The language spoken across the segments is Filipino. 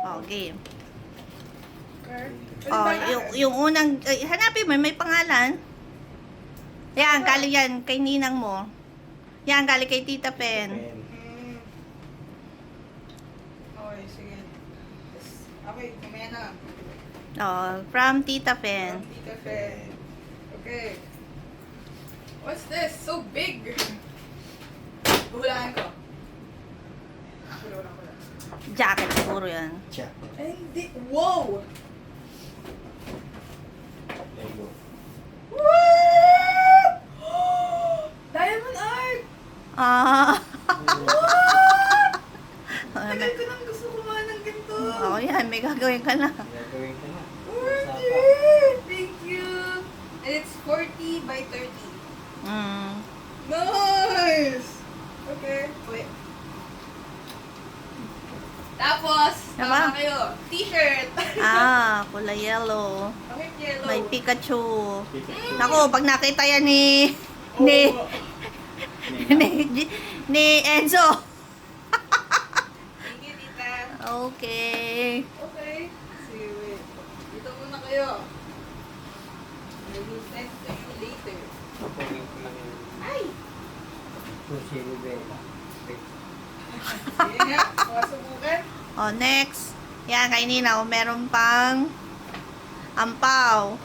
Oh, game. Card. Oh, yung unang, hanapin mo, may pangalan. Yan, galing yan, kay ninang mo. Yan, galing kay Tita Pen. Okay, sige. Okay, mamaya na. Oh, from Tita Pen. Tita Fe. Okay. What's this? So big! Hulaan ko. Hula. Jacket siguro yan. Check. Ay, hindi. Wow! There you go. What? Diamond art! Ah. What? Oh, Tagal ko nang gusto kumain ng ganito. oh, yan, may gagawin ka na. Gagawin ka na. Order! Thank you! And it's 40 by 30. Mm. Nice! Okay. Wait. Tapos, Diba? tama kayo. T-shirt. Ah, kulay yellow. Bakit yellow? May Pikachu. Pikachu. Naku, pag nakita yan ni ni ni Enzo. Thank you, tita. Okay. Okay. See, wait. Dito muna kayo. I will send to you later. Kukunin ko lang yung Ay! Rosie Bella. Sige nga. Masubukan. Oh, next. Yan, kay Nina, meron pang ampaw.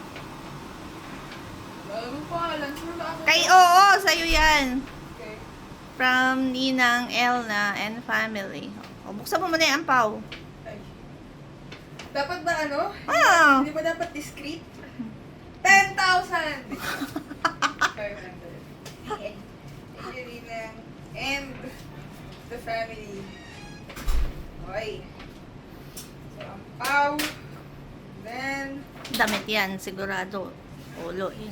Ano pa? Lansuro na ako. Kay oo, sa'yo yan. Okay. From Ninang Elna and family. O, buksan mo muna yung ampaw. Ay. Dapat ba ano? Ah. Hindi ba dapat discreet? 10,000! 500. And Angelina and the family. Okay. So, ang pau. Then, Damit yan, sigurado. Ulo eh.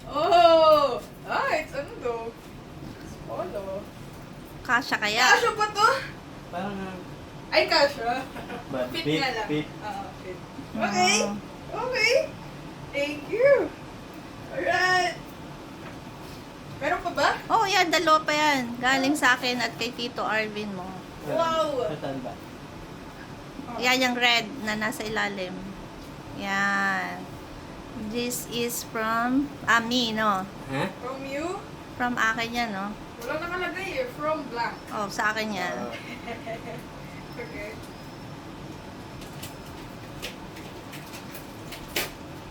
oh! Ah, it's ano daw? It's polo. Kasya kaya. Kasha pa to? Parang Ay, kasha. but Fit fit, nga lang. fit. Fit. Okay. Okay. Thank you. Alright. Meron pa ba? Oh, yan, dalawa pa yan. Galing sa akin at kay Tito Arvin mo. Wow. Saan ba? Yan yung red na nasa ilalim. Yan. This is from me, no? Ha? From you? From akin yan, no? Wala nakalagay eh. From blank. Oh, sa akin yan. Okay.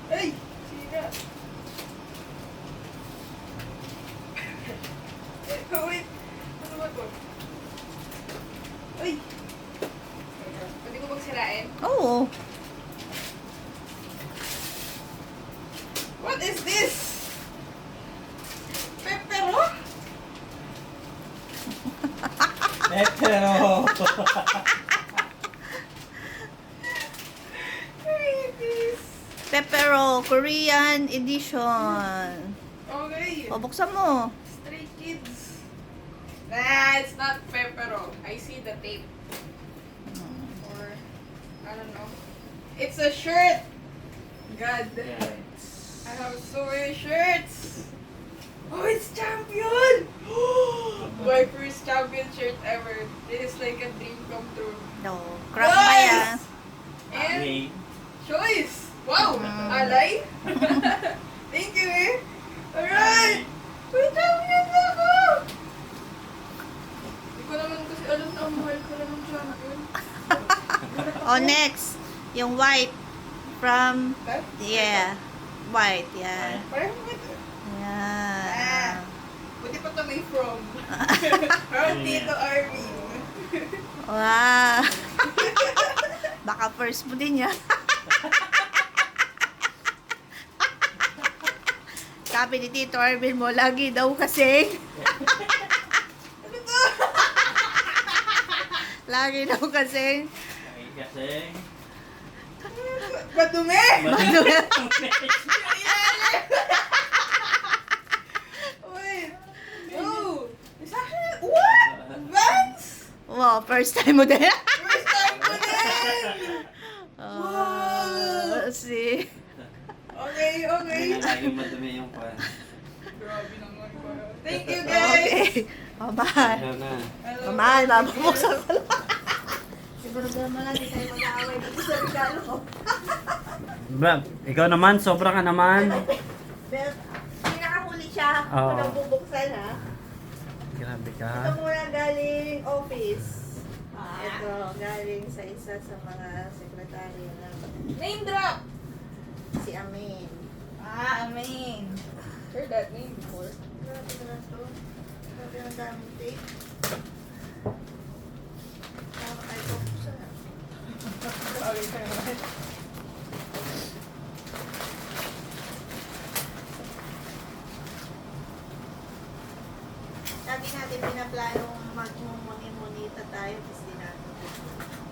Ay! Sina! Wait! Ano ba to? Ay! Pwede ko bang sirain? Oo. What is this? Pepero? Pero What is this? Pepero, Korean edition. Okay. O, buksan mo. Stray Kids. Nah, it's not Pepero. I see the tape. Or, I don't know. It's a shirt! God. I have so many shirts! Oh, it's champion! My first champion shirt ever. This is like a dream come true. No. Crop ba yan? And okay. choice! Wow! Alay? Thank you eh! Alright! May champion na ako! Hindi ko naman kasi alam na ang mahal ko lang ng champion. Oh, next. Yung white. From, That? yeah. White, yan. Parang ito. Yan. Buti pa ito may from. From Tito Arvin. Wow. Baka first mo din yan. Sabi ni Tito Arvin mo, lagi daw kasi. Ano to? Lagi daw kasi. Kasi Madumi! Wait. Oh! It's actually, what? Vans? Wow, first time mo din. First time ko din! Wow. See? Okay, okay. Kaya laging madumi yung pan. Grabe naman ko. Thank you guys! Okay. Bye-bye. Ano na? Hello. Bye-bye. Babuksan ko lang. problema lang, di tayo mag-aaway dito sa regalo ko. Bra, ikaw naman, sobra ka naman. Pero, pinakahuli siya. Oo. Kung bubuksan ha. Grabe ka. Ito muna galing office. Ito, galing sa isa sa mga sekretaryo na Name drop! si Amin. Amin. Heard that name before. Grabe na to. Grabe ang daming tape. Tama kayo bubuksan ha. Sorry for that. Lagi natin pinaplanong mag-muni-munita tayo kasi di natin.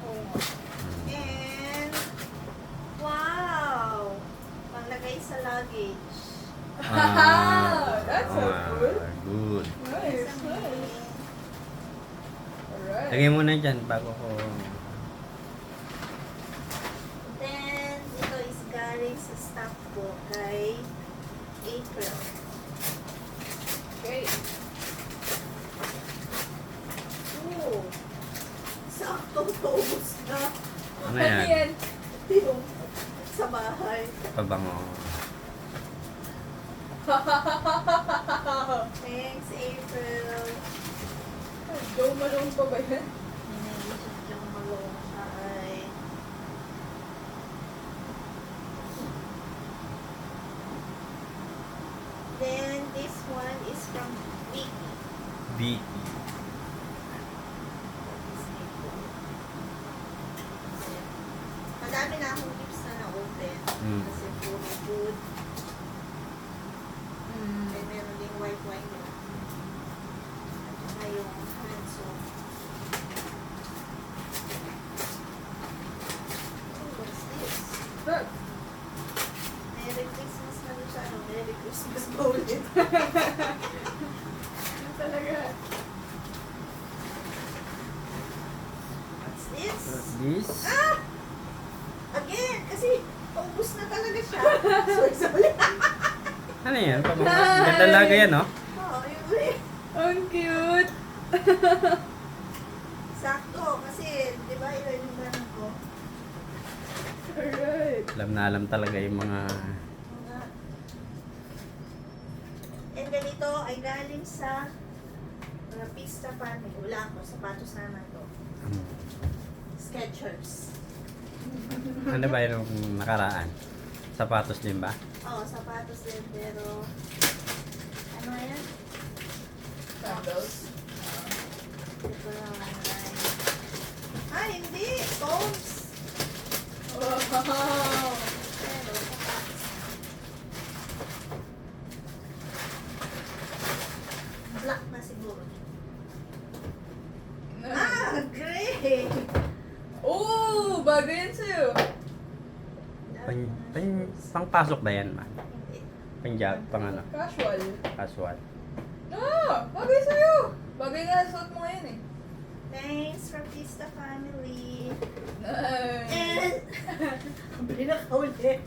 Oo nga. And, wow! Panglagay sa luggage. That's so cool. Good. Nice, nice. Alright. Lagay mo na dyan bago ko... Then, ito is galing sa staff ko kay April. Okay. Oo. Saktong taubos na. Ano yan? Yung sa bahay. Pabango. Thanks, April. Joe Malone pa ba yan? Ninilisip yung malungkay. Then, this one is from Vicky. Vicky. Madami na akong gifts na na-open. Mm. Kasi puro food. And meron ding white wine yun. At saka yung hand soap. Oh, what's this? Good. Merry Christmas na doon sa ano. Merry Christmas pa ulit. Ano talaga? What's this? This? Ah! Again! Kasi paubos na talaga siya. Sorry. Ano yan? Pabango. Ganda laga yan, no? Oo, yung rin. Ang cute. Sakto. Kasi, di ba, yun yung ganun ko. Alright. Alam na alam talaga yung mga... Mga... And ganito ay galing sa Rapista Family. Wala ako. Sapatos naman to. Skechers. Ano ba yung nakaraan? Sapatos din ba? Oo, sapatos din. Pero, ano yan? Sandals. Ito lang ay... Ah, hindi! Tones! Wow. Pero, sapatos. Black na siguro. Ah, great! Oh, bagay yan sa'yo. Pangpasok na yan, ma. Hindi. Panjab, pang ano, Casual. casual. Ah, bagay sa'yo. Bagay nga suot mo ngayon eh. Thanks, Rapista Family. Nice. And, ang pinakauli,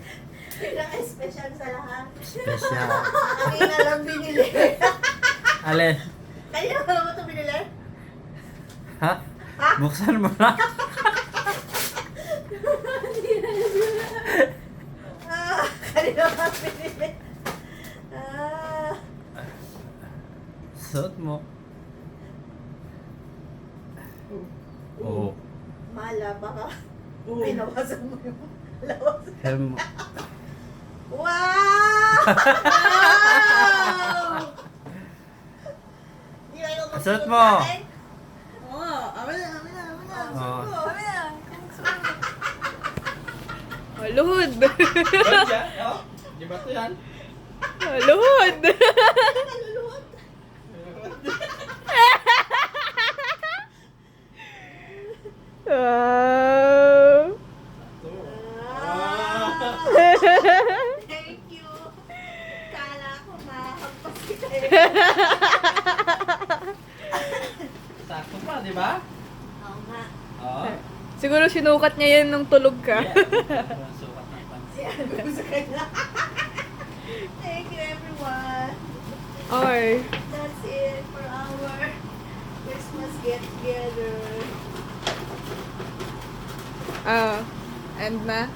pinaka-special sa lahat. Special. Kami na lang binili. Ale, Kaya mo ito binili? ha? Buksan mo na. Kanina ka binili. Ah, Suot mo. Oo. mala, baka pinawasan mo yung lawas. Helm. Wow! Di ba yung Suot magsuot mo. natin? Oo, amin na. Oo. Suot ko. Maluhod. Oh, di ba ito yan? Maluhod. Naluluhod. Wow. Thank you. Kala ko makakagpas kita eh. Sakto pa, di ba? Oo nga. Oo. Siguro sinukat niya yan nung tulog ka. Sukat ng pants. Si ano sa kanya. Thank you everyone. Okay. That's it for our Christmas get together. End na?